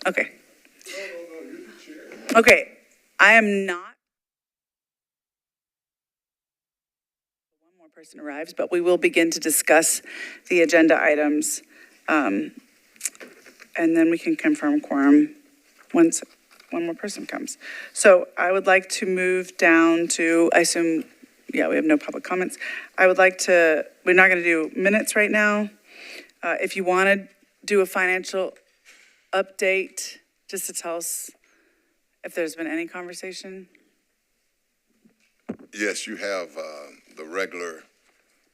Okay. No, you're the chair. Okay. I am not. One more person arrives, but we will begin to discuss the agenda items. And then we can confirm quorum once one more person comes. So I would like to move down to, I assume, yeah, we have no public comments. I would like to, we're not going to do minutes right now. If you want to do a financial update, just to tell us if there's been any conversation. Yes, you have the regular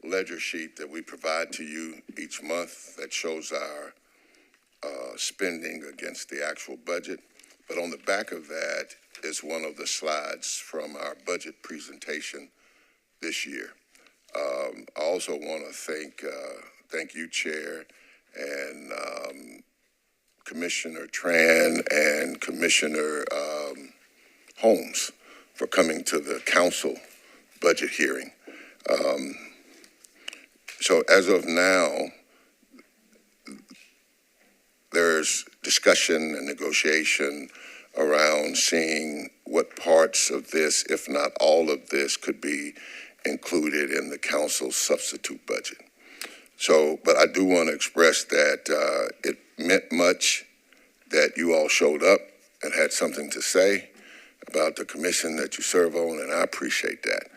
ledger sheet that we provide to you each month that shows our spending against the actual budget. But on the back of that is one of the slides from our budget presentation this year. I also want to thank you, Chair, and Commissioner Tran and Commissioner Holmes for coming to the council budget hearing. So as of now, there's discussion and negotiation around seeing what parts of this, if not all of this, could be included in the council's substitute budget. So, but I do want to express that it meant much that you all showed up and had something to say about the commission that you serve on, and I appreciate that.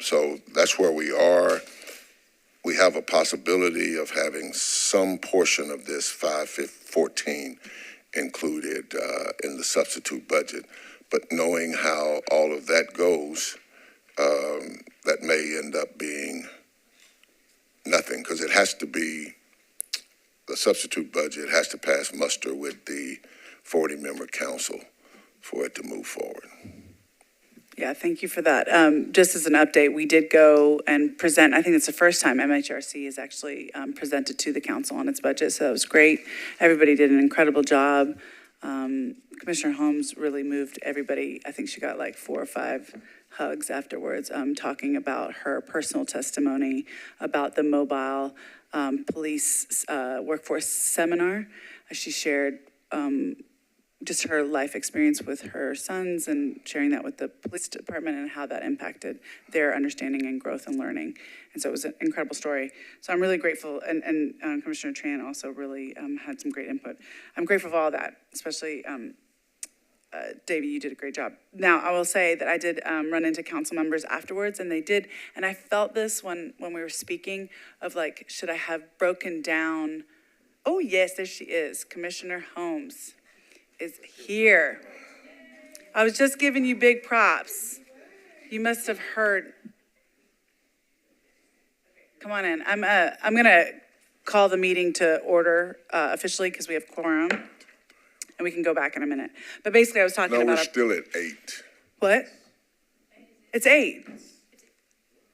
So that's where we are. We have a possibility of having some portion of this 514 included in the substitute budget, but knowing how all of that goes, that may end up being nothing, because it has to be, the substitute budget has to pass muster with the 40-member council for it to move forward. Yeah, thank you for that. Just as an update, we did go and present, I think it's the first time MHRC has actually presented to the council on its budget, so it was great. Everybody did an incredible job. Commissioner Holmes really moved everybody. I think she got like 4 or 5 hugs afterwards, talking about her personal testimony about the mobile police workforce seminar. She shared just her life experience with her sons and sharing that with the police department and how that impacted their understanding and growth and learning. And so it was an incredible story. So I'm really grateful. And Commissioner Tran also really had some great input. I'm grateful for all that, especially Davey, you did a great job. Now, I will say that I did run into council members afterwards, and they did. And I felt this when we were speaking of like, should I have broken down? Oh, yes, there she is. Commissioner Holmes is here. I was just giving you big props. You must have heard. Come on in. I'm gonna call the meeting to order officially because we have quorum, and we can go back in a minute. But basically, I was talking about. No, we're still at 8. What? It's 8.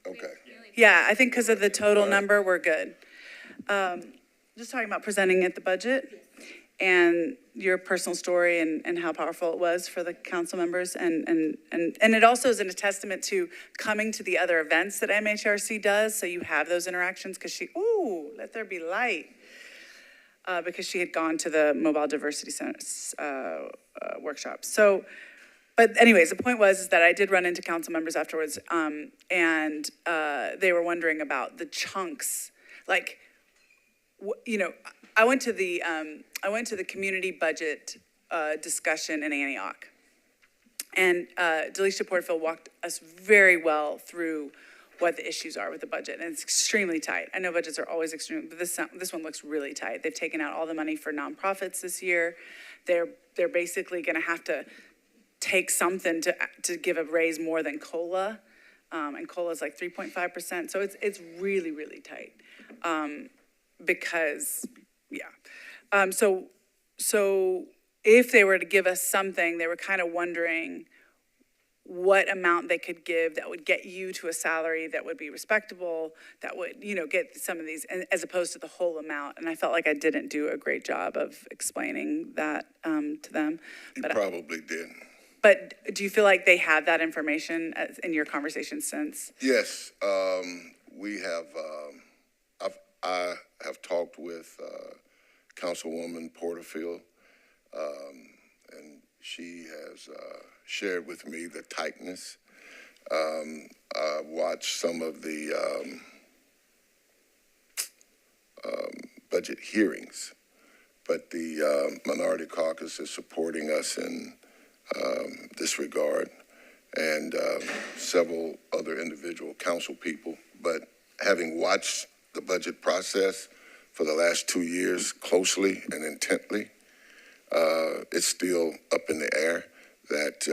Okay. Yeah, I think because of the total number, we're good. Just talking about presenting at the budget and your personal story and how powerful it was for the council members. And it also is a testament to coming to the other events that MHRC does. So you have those interactions because let there be light. Because she had gone to the Mobile Diversity Center workshop. So, but anyways, the point was that I did run into council members afterwards, and they were wondering about the chunks. Like, I went to the community budget discussion in Antioch, and Delisha Porterfield walked us very well through what the issues are with the budget, and it's extremely tight. I know budgets are always extreme, but this one looks really tight. They've taken out all the money for nonprofits this year. They're basically going to have to take something to give a raise more than COLA, and COLA is like 3.5%. So it's really, really tight, because so if they were to give us something, they were kind of wondering what amount they could give that would get you to a salary that would be respectable, that would, get some of these, as opposed to the whole amount. And I felt like I didn't do a great job of explaining that to them. You probably did. But do you feel like they have that information in your conversation since? Yes, we have. I have talked with Councilwoman Porterfield, And she has shared with me the tightness. I watched some of the budget hearings, but the minority caucus is supporting us in this regard, and several other individual council people. But having watched the budget process for the last 2 years closely and intently, it's still up in the air that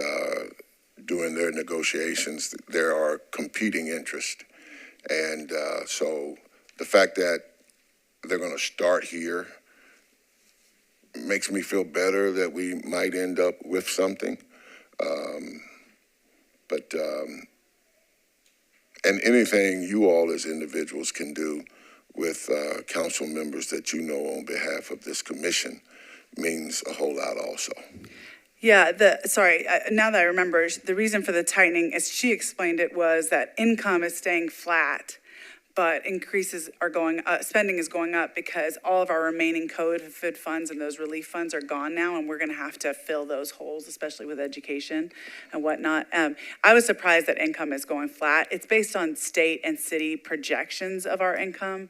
during their negotiations, there are competing interests. And so the fact that they're going to start here makes me feel better that we might end up with something. And anything you all as individuals can do with council members that you know on behalf of this commission means a whole lot also. Yeah, now that I remember, the reason for the tightening, as she explained it, was that income is staying flat, but increases are going up, spending is going up because all of our remaining COVID funds and those relief funds are gone now, and we're gonna have to fill those holes, especially with education and whatnot. I was surprised that income is going flat. It's based on state and city projections of our income.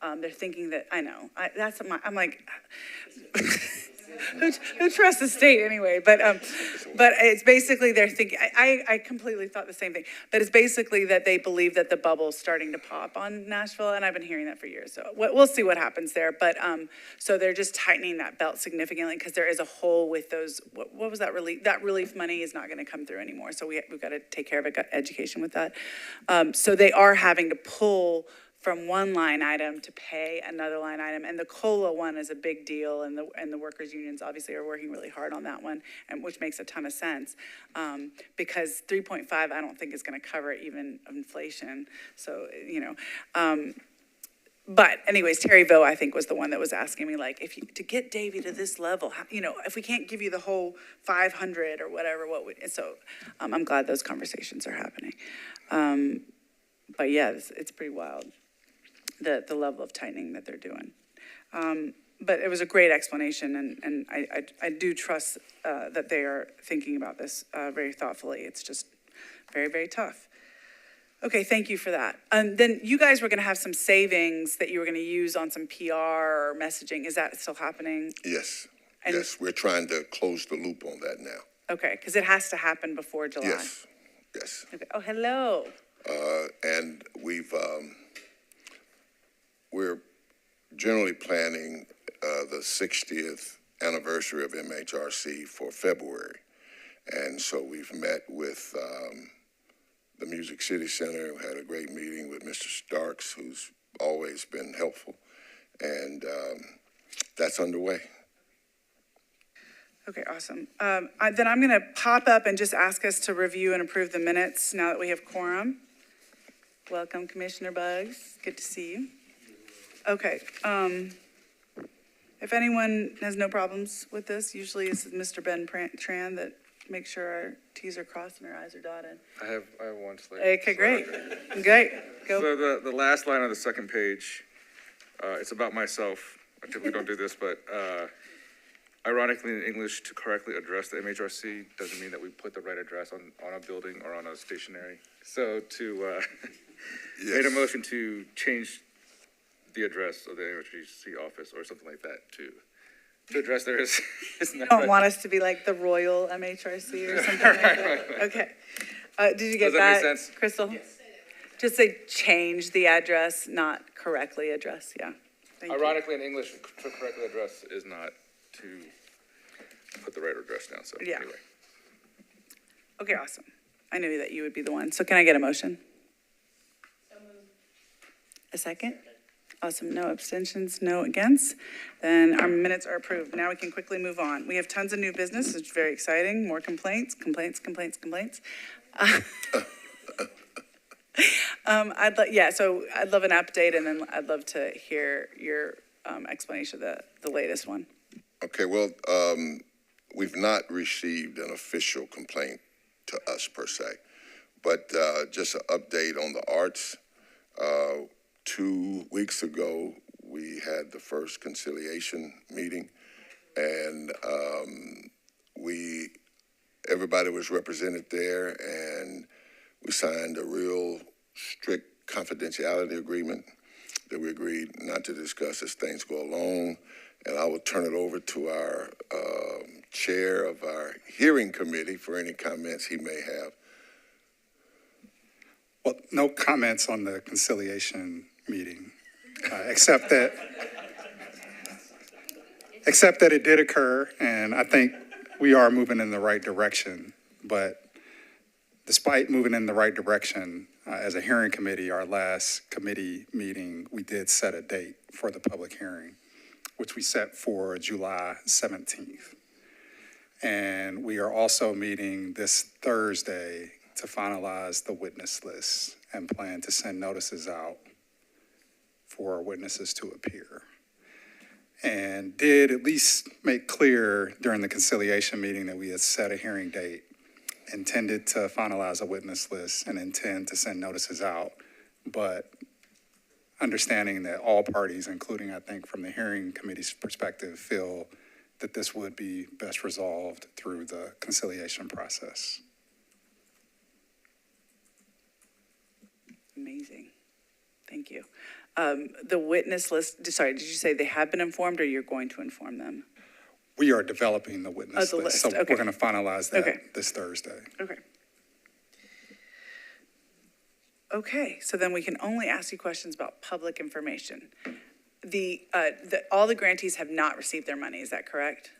They're thinking that, I know, I'm like, who trusts the state anyway? But it's basically they're thinking, I completely thought the same thing, but it's basically that they believe that the bubble's starting to pop on Nashville, and I've been hearing that for years. So we'll see what happens there. But so they're just tightening that belt significantly because there is a hole with those, what was that relief? That relief money is not going to come through anymore. So we've got to take care of education with that. So they are having to pull from one line item to pay another line item. And the COLA one is a big deal, and the workers' unions obviously are working really hard on that one, and which makes a ton of sense, because 3.5 I don't think is gonna cover even inflation, so, but anyways, Terry Vo, I think, was the one that was asking me, like, to get Davy to this level, if we can't give you the whole 500 or whatever, so I'm glad those conversations are happening. But yeah, it's pretty wild, the level of tightening that they're doing. But it was a great explanation, and I do trust that they are thinking about this very thoughtfully. It's just very, very tough. Okay, thank you for that. And then you guys were going to have some savings that you were going to use on some PR or messaging. Is that still happening? Yes, yes, we're trying to close the loop on that now. Okay, because it has to happen before July. Yes, yes. Okay. Oh, hello. And we're generally planning the 60th anniversary of MHRC for February. And so we've met with the Music City Center. We had a great meeting with Mr. Starks, who's always been helpful. And that's underway. Okay, awesome. Then I'm going to pop up and just ask us to review and approve the minutes now that we have quorum. Welcome, Commissioner Buggs. Good to see you. Okay. If anyone has no problems with this, usually it's Mr. Ben Tran that makes sure our T's are crossed and our I's are dotted. I have one slide. Okay, great. Great. Go. So the last line on the second page, it's about myself. I typically don't do this, but ironically in English, to correctly address the MHRC doesn't mean that we put the right address on a building or on a stationery. So made a motion to change the address of the MHRC office or something like that to address there is. You don't want us to be like the Royal MHRC or something like that? Right. Okay. Did you get that, make sense? Crystal? Yes. Just say change the address, not correctly address, yeah. Ironically, in English, to correctly address is not to put the right address down, so yeah. Anyway. Okay, awesome. I knew that you would be the one. So can I get a motion? A second? Awesome. No abstentions, no against. Then our minutes are approved. Now we can quickly move on. We have tons of new business. It's very exciting. More complaints. So I'd love an update, and then I'd love to hear your explanation of the latest one. Okay, well, we've not received an official complaint to us per se, but just an update on the arts. 2 weeks ago, we had the first conciliation meeting, And everybody was represented there, and we signed a real strict confidentiality agreement that we agreed not to discuss as things go along. And I will turn it over to our chair of our hearing committee for any comments he may have. Well, no comments on the conciliation meeting, except that it did occur, and I think we are moving in the right direction. But despite moving in the right direction, as a hearing committee, our last committee meeting, we did set a date for the public hearing, which we set for July 17th. And we are also meeting this Thursday to finalize the witness list and plan to send notices out for witnesses to appear. And did at least make clear during the conciliation meeting that we had set a hearing date, intended to finalize a witness list, and intend to send notices out, but understanding that all parties, including, I think, from the hearing committee's perspective, feel that this would be best resolved through the conciliation process. Amazing. Thank you. The witness list, sorry, did you say they have been informed or you're going to inform them? We are developing the witness the list, list. so Okay. we're going to finalize that Okay. this Thursday. Okay. Okay, so then we can only ask you questions about public information. All the grantees have not received their money, is that correct?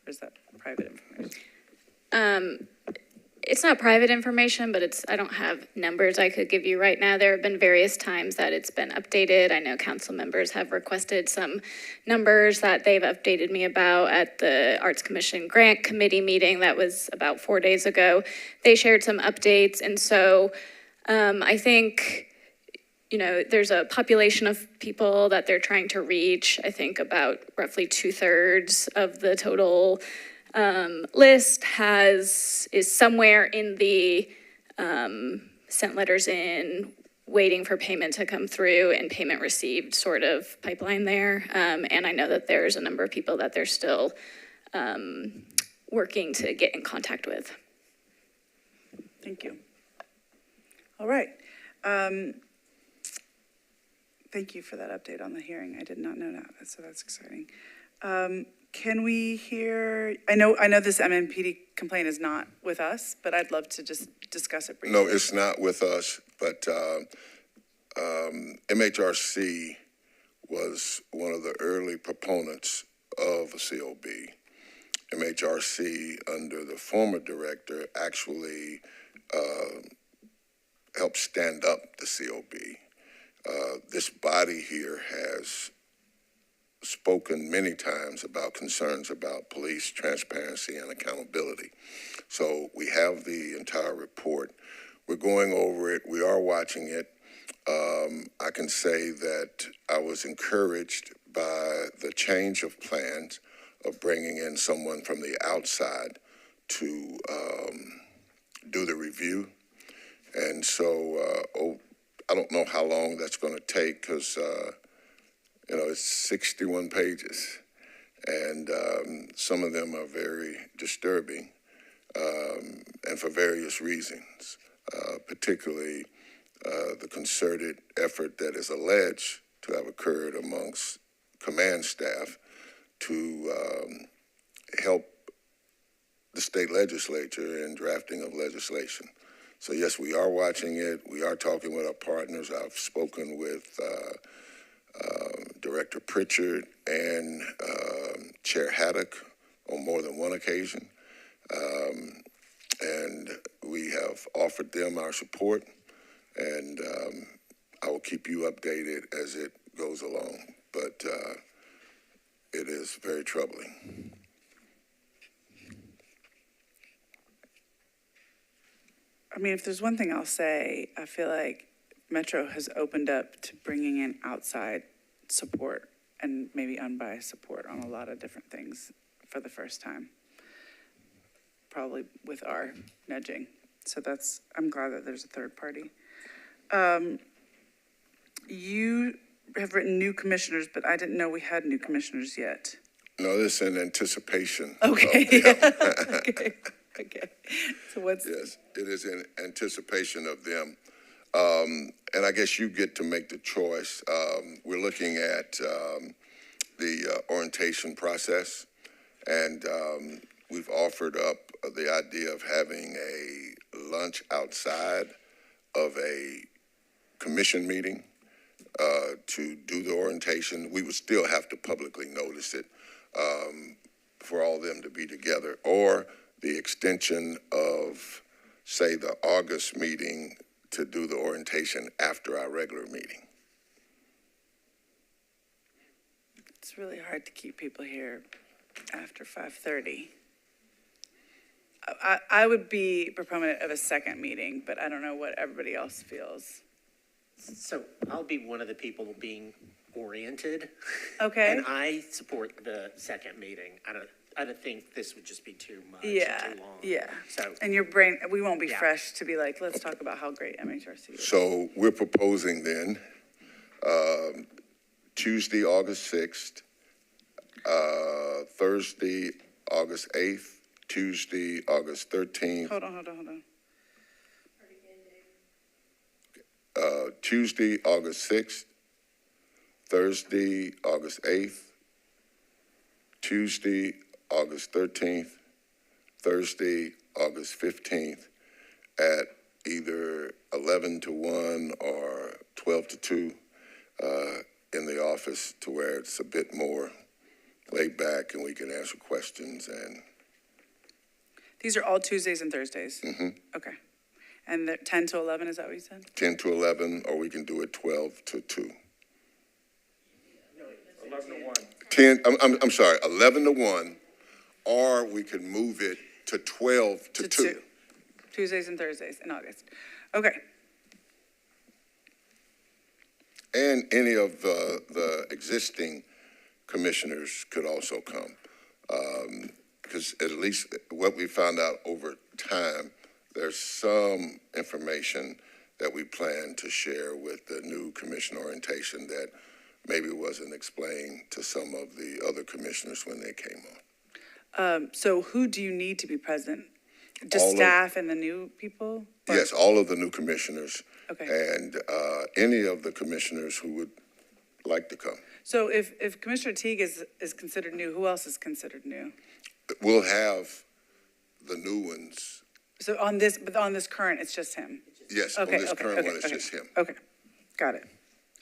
Or is that private information? It's not private information, but I don't have numbers I could give you right now. There have been various times that it's been updated. I know council members have requested some numbers that they've updated me about at the Arts Commission Grant Committee meeting that was about 4 days ago. They shared some updates, and so I think, there's a population of people that they're trying to reach. I think about roughly 2/3 of the total list is somewhere in the sent letters in, waiting for payment to come through and payment received sort of pipeline there. And I know that there's a number of people that they're still working to get in contact with. Thank you. All right. Thank you for that update on the hearing. I did not know that, so that's exciting. Can we hear, I know this MNPD complaint is not with us, but I'd love to just discuss it briefly. No, it's not with us, but MHRC was one of the early proponents of a COB. MHRC, under the former director, actually helped stand up the COB. This body here has spoken many times about concerns about police transparency and accountability. So we have the entire report. We're going over it. We are watching it. I can say that I was encouraged by the change of plans of bringing in someone from the outside to do the review. And so I don't know how long that's going to take because it's 61 pages, and some of them are very disturbing, and for various reasons, particularly the concerted effort that is alleged to have occurred amongst command staff to help the state legislature in drafting of legislation. So yes, we are watching it. We are talking with our partners. I've spoken with Director Pritchard and Chair Haddock on more than one occasion. And we have offered them our support, and I will keep you updated as it goes along. But it is very troubling. I mean, if there's one thing I'll say, I feel like Metro has opened up to bringing in outside support and maybe unbiased support on a lot of different things for the first time, probably with our nudging. So I'm glad that there's a third party. You have written new commissioners, but I didn't know we had new commissioners yet. No, this is in anticipation. Okay. of them. Okay, okay. So what's, Yes, it is in anticipation of them. And I guess you get to make the choice. We're looking at the orientation process, and we've offered up the idea of having a lunch outside of a commission meeting to do the orientation. We would still have to publicly notice it for all of them to be together, or the extension of, say, the August meeting to do the orientation after our regular meeting. it's really hard to keep people here after 5:30. I would be proponent of a second meeting, but I don't know what everybody else feels. So I'll be one of the people being oriented. Okay. And I support the second meeting. I don't think this would just be too much, Yeah, too long. yeah. So, And your brain, we won't be Yeah. fresh to be like, let's talk about how great MHRC is. So we're proposing then Tuesday, August 6th, Thursday, August 8th, Tuesday, August 13th, Hold on. Tuesday, August 6th, Thursday, August 8th, Tuesday, August 13th, Thursday, August 15th, at either 11 to 1 or 12 to 2 in the office, to where it's a bit more laid back and we can answer questions. And These are all Tuesdays and Thursdays? Mhm. Okay. And they're 10 to 11, is that what you said? 10 to 11, or we can do it 12 to 2. 11 to 1. 10, I'm sorry, 11 to 1, or we can move it to 12 to 2. Tuesdays and Thursdays in August. Okay. And any of the existing commissioners could also come. Because at least what we found out over time, there's some information that we plan to share with the new commission orientation that maybe wasn't explained to some of the other commissioners when they came on. So who do you need to be present? Just All of- staff and the new people? Or- Yes, all of the new commissioners Okay. and any of the commissioners who would like to come. So if Commissioner Teague is considered new, who else is considered new? We'll have the new ones. So on this, but on this current, it's just him? Yes, on Okay, this okay, current okay, one, it's okay. just him. Okay, got it.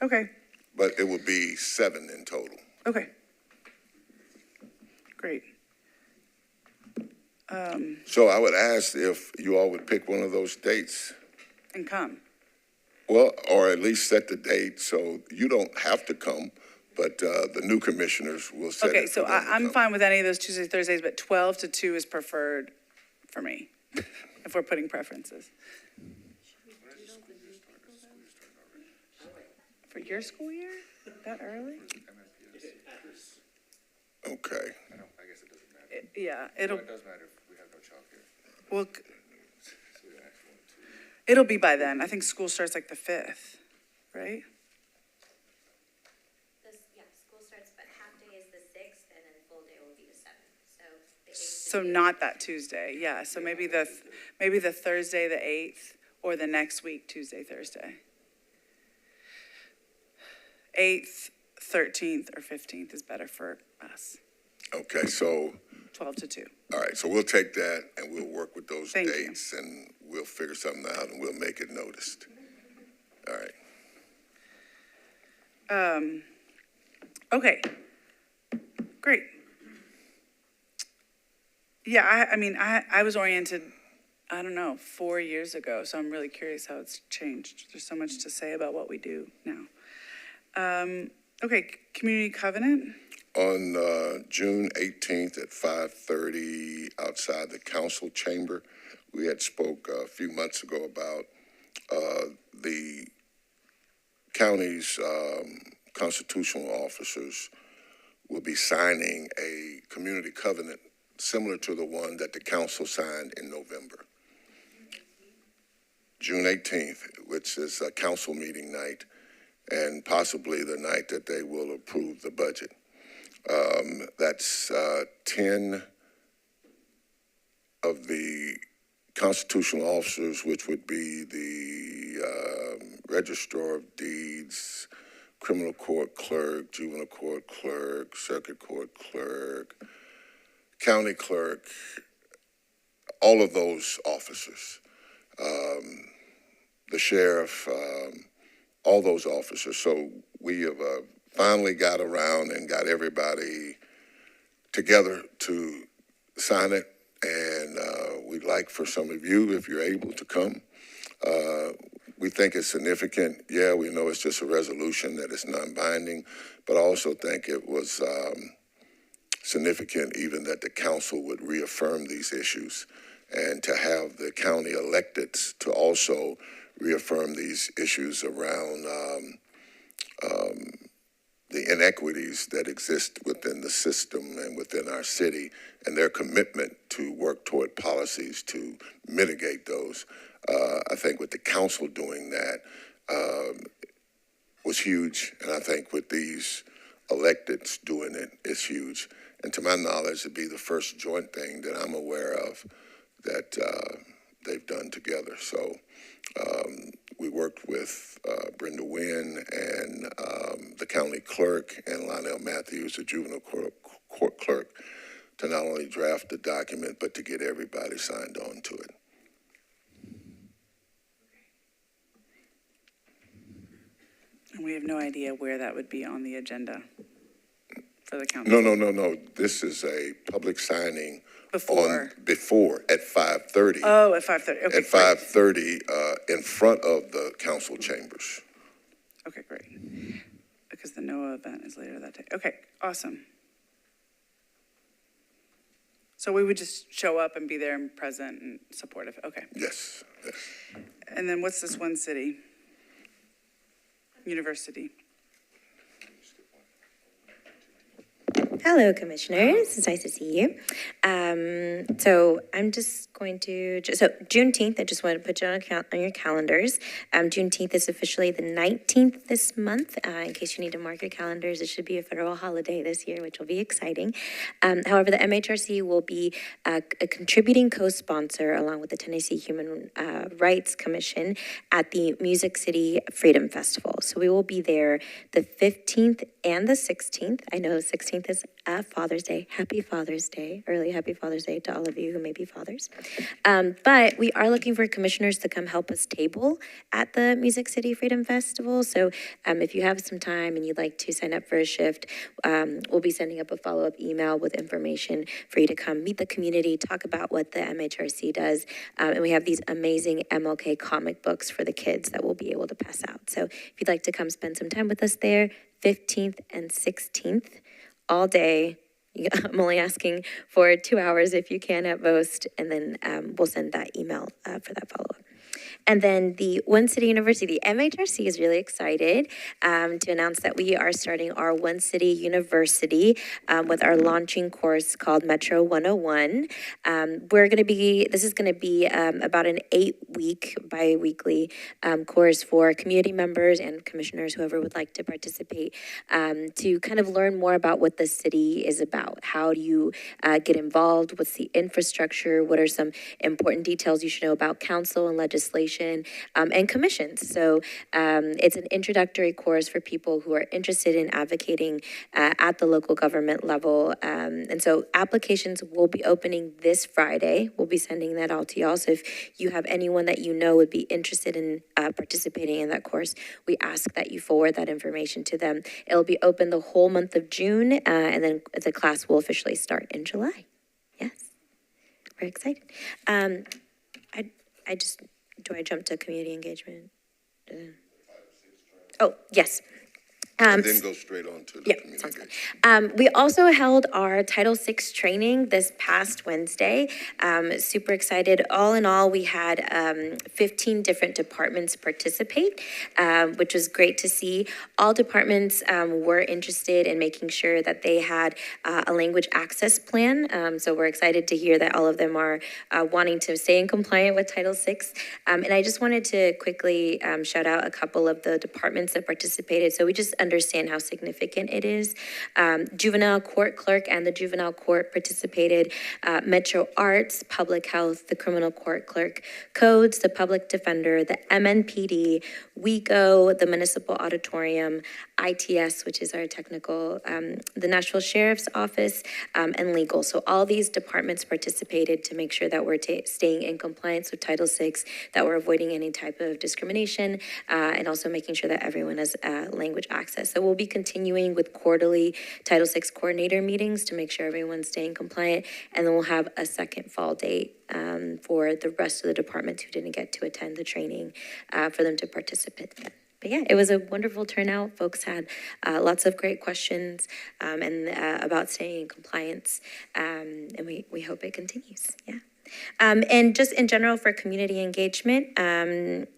Okay, But it would be 7 in total. okay. Great. So I would ask if you all would pick one of those dates. And come. Well, or at least set the date, so you don't have to come, but the new commissioners will set Okay, it so for them to I'm come. fine with any of those Tuesdays, Thursdays, but 12 to 2 is preferred for me, if we're putting preferences. For your school year? That early? Okay. I guess it doesn't matter. Yeah, It it'll, does matter if we have no childcare. well, So we actually want to. it'll be by then. I think school starts like the 5th, right? School starts, but half day is the 6th, and then full day will be the 7th, so the 8th. So not that Tuesday, yeah, so maybe the Thursday, the 8th, or the next week, Tuesday, Thursday. 8th, 13th, or 15th is better for us, Okay, so, 12 to 2. all right, so we'll take that and we'll work with those Thank you. dates and we'll figure something out and we'll make it noticed. All right. Okay, great. Yeah, I mean, I was oriented, I don't know, 4 years ago, so I'm really curious how it's changed. There's so much to say about what we do now. Okay, community covenant, On June 18th at 5:30 outside the council chamber, we had spoke a few months ago about the county's constitutional officers will be signing a community covenant similar to the one that the council signed in November. June 18th, which is a council meeting night, and possibly the night that they will approve the budget. That's 10 of the constitutional officers, which would be the registrar of deeds, criminal court clerk, juvenile court clerk, circuit court clerk, county clerk, all of those officers, the sheriff, all those officers. So we have finally got around and got everybody together to sign it. And we'd like for some of you, if you're able to come. We think it's significant. Yeah, we know it's just a resolution, that it's non-binding, but I also think it was significant even that the council would reaffirm these issues, and to have the county electeds to also reaffirm these issues around the inequities that exist within the system and within our city, and their commitment to work toward policies to mitigate those. I think with the council doing that was huge, and I think with these electeds doing it is huge. And to my knowledge, it'd be the first joint thing that I'm aware of that they've done together. So we worked with Brenda Wynn and the county clerk and Lionel Matthews, the juvenile court clerk, to not only draft the document, but to get everybody signed on to it. And we have no idea where that would be on the agenda for the council. No. This is a public signing Before. Before at 5:30. Oh, at 5:30. Okay, At 5:30 in front of the council chambers. Okay, great. Because the NOAA event is later that day. Okay, awesome. So we would just show up and be there and present and supportive. Okay. Yes. And then what's this one city? University. Hello, Commissioners. It's nice to see you. So I'm just going to, so Juneteenth, I just wanted to put you on your calendars. Juneteenth is officially the 19th this month. In case you need to mark your calendars, it should be a federal holiday this year, which will be exciting. However, the MHRC will be a contributing co-sponsor along with the Tennessee Human Rights Commission at the Music City Freedom Festival. So we will be there the 15th and the 16th. I know the 16th is Father's Day. Happy Father's Day. Early Happy Father's Day to all of you who may be fathers. But we are looking for commissioners to come help us table at the Music City Freedom Festival. So if you have some time and you'd like to sign up for a shift, we'll be sending up a follow-up email with information for you to come meet the community, talk about what the MHRC does. And we have these amazing MLK comic books for the kids that we'll be able to pass out. So if you'd like to come spend some time with us there, 15th and 16th, all day. I'm only asking for 2 hours if you can at most, and then we'll send that email for that follow-up. And then the One City University, MHRC is really excited to announce that we are starting our One City University with our launching course called Metro 101. This is going to be about an 8-week, bi-weekly course for community members and commissioners, whoever would like to participate, to kind of learn more about what the city is about. How do you get involved? What's the infrastructure? What are some important details you should know about council and legislation and commissions? So it's an introductory course for people who are interested in advocating at the local government level. And so applications will be opening this Friday. We'll be sending that out to y'all. So if you have anyone that you know would be interested in participating in that course, we ask that you forward that information to them. It'll be open the whole month of June, and then the class will officially start in July. Yes, we're excited. Do I jump to community engagement? Oh, yes. And then go straight on to the Yeah, sounds communication. good. We also held our Title VI training this past Wednesday. Super excited. All in all, we had 15 different departments participate, which was great to see. All departments were interested in making sure that they had a language access plan. So we're excited to hear that all of them are wanting to stay in compliant with Title VI. And I just wanted to quickly shout out a couple of the departments that participated. So we just understand how significant it is. Juvenile court clerk and the juvenile court participated. Metro Arts, public health, the criminal court clerk, codes, the public defender, the MNPD, WECO, the municipal auditorium, ITS, which is our technical, the Nashville Sheriff's Office, and legal. So all these departments participated to make sure that we're staying in compliance with Title VI, that we're avoiding any type of discrimination, and also making sure that everyone has language access. So we'll be continuing with quarterly Title VI coordinator meetings to make sure everyone's staying compliant, and then we'll have a second fall date for the rest of the departments who didn't get to attend the training for them to participate. But yeah, it was a wonderful turnout. Folks had lots of great questions and about staying in compliance, and we hope it continues. Yeah. And just in general for community engagement,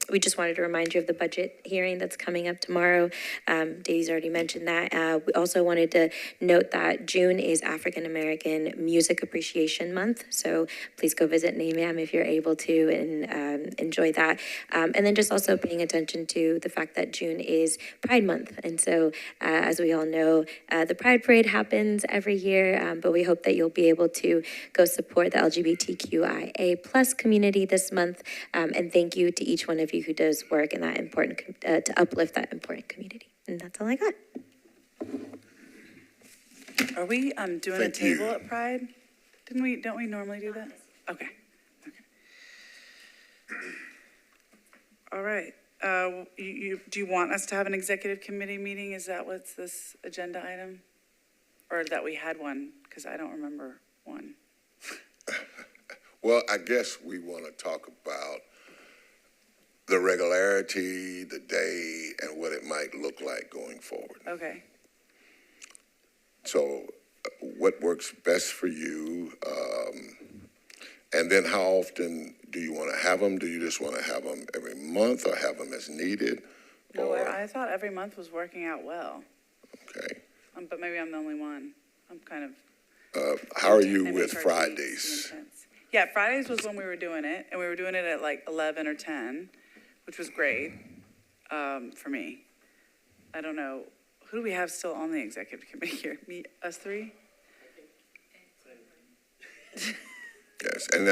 we just wanted to remind you of the budget hearing that's coming up tomorrow. Daisy's already mentioned that. We also wanted to note that June is African American Music Appreciation Month. So please go visit NAMAM if you're able to and enjoy that. And then just also paying attention to the fact that June is Pride Month. And so as we all know, the Pride Parade happens every year, but we hope that you'll be able to go support the LGBTQIA plus community this month. And thank you to each one of you who does work in that important, to uplift that important community. And that's all I got. Are we doing a Thank you. table at Pride? Don't we normally do that? Okay. All right. Do you want us to have an executive committee meeting? Is that what's this agenda item? Or that we had one? Because I don't remember one. Well, I guess we want to talk about the regularity, the day, and what it might look like going forward. Okay. So what works best for you? And then how often do you want to have them? Do you just want to have them every month or have them as needed? No, Or, I thought every month was working out well. okay. But maybe I'm the only one. I'm kind of. How are you with MHRT Fridays? intense. Yeah, Fridays was when we were doing it, and we were doing it at like 11 or 10, which was great for me. I don't know, who do we have still on the executive committee here? Us three? Yes, and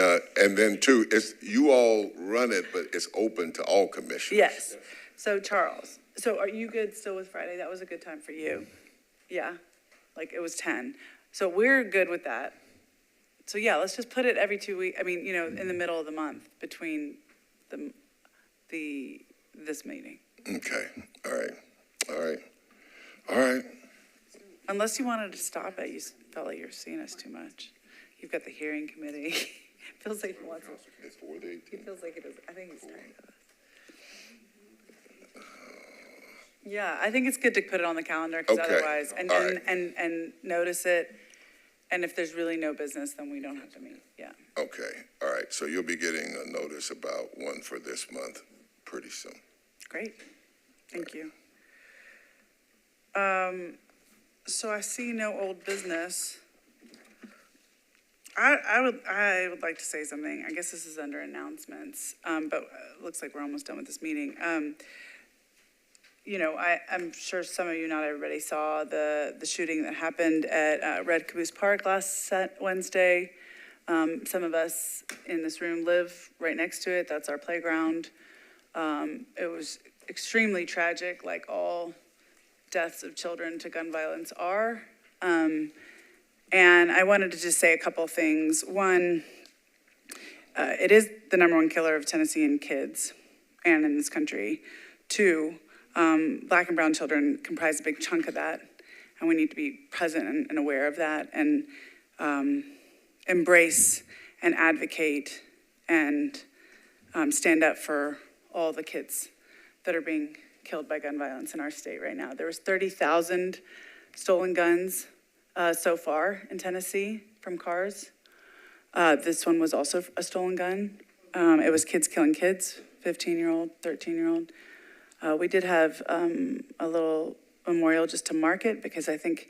then too, it's, you all run it, but it's open to all commissioners. Yes. So Charles, so are you good still with Friday? That was a good time for you? Yeah, like it was 10. So we're good with that. So yeah, let's just put it every 2 weeks. I mean, in the middle of the month between this meeting. Okay, all right. Unless you wanted to stop it, you felt like you're seeing us too much. You've got the hearing committee. Feels like he wants it. Before the He 18th. feels like it is. I think he's tired of us. Yeah, I think it's good to put it on the calendar because Okay, otherwise, and all right. and notice it. And if there's really no business, then we don't have to meet. Yeah. Okay, all right, so you'll be getting a notice about one for this month pretty soon. Great. Thank you. So I see no old business. I would like to say something. I guess this is under announcements, but it looks like we're almost done with this meeting. I'm sure some of you, not everybody, saw the shooting that happened at Red Caboose Park last Wednesday. Some of us in this room live right next to it. That's our playground. It was extremely tragic, like all deaths of children to gun violence are. And I wanted to just say a couple things. One, it is the #1 killer of Tennessean kids and in this country. Two, Black and brown children comprise a big chunk of that, and we need to be present and aware of that and embrace and advocate and stand up for all the kids that are being killed by gun violence in our state right now. There was 30,000 stolen guns so far in Tennessee from cars. This one was also a stolen gun. It was kids killing kids, 15-year-old, 13-year-old. We did have a little memorial just to mark it because I think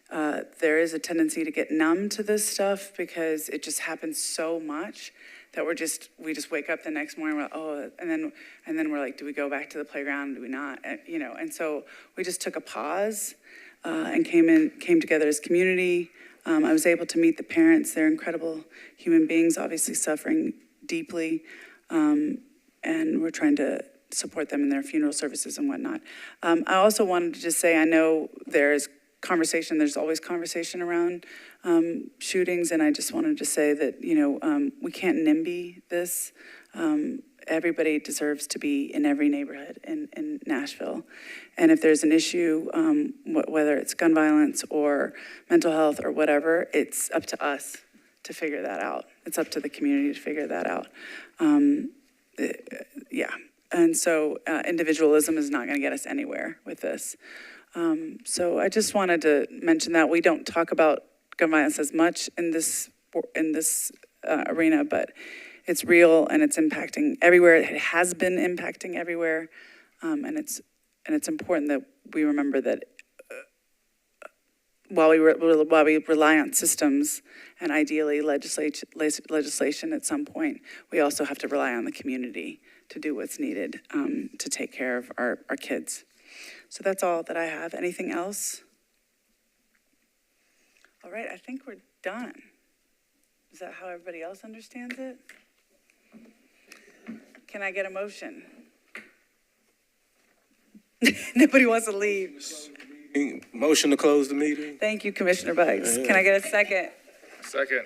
there is a tendency to get numb to this stuff because it just happens so much that we just wake up the next morning, we're like, oh, and then we're like, do we go back to the playground? Do we not? And so we just took a pause and came together as community. I was able to meet the parents. They're incredible human beings, obviously suffering deeply, and we're trying to support them in their funeral services and whatnot. I also wanted to just say, I know there's always conversation around shootings, and I just wanted to say that, we can't NIMBY this. Everybody deserves to be in every neighborhood in Nashville. And if there's an issue, whether it's gun violence or mental health or whatever, it's up to us to figure that out. It's up to the community to figure that out. Yeah. And so individualism is not going to get us anywhere with this. So I just wanted to mention that we don't talk about gun violence as much in this arena, but it's real and it's impacting everywhere. It has been impacting everywhere, and it's important that we remember that while we rely on systems and ideally legislation at some point, we also have to rely on the community to do what's needed to take care of our kids. So that's all that I have. Anything else? All right, I think we're done. Is that how everybody else understands it? Can I get a motion? Nobody wants to leave. Motion to close the meeting? Thank you, Commissioner Buggs. Can I get a second? Second.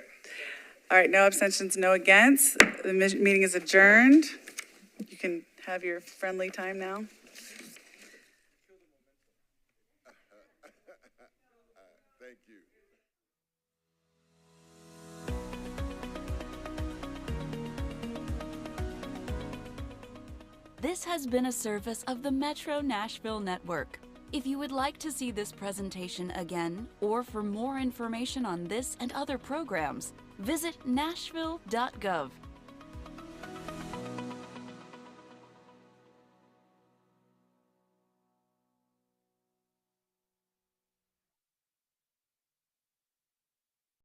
All right, no abstentions, no against. The meeting is adjourned. You can have your friendly time now. Thank you. This has been a service of the Metro Nashville Network. If you would like to see this presentation again, or for more information on this and other programs, visit nashville.gov.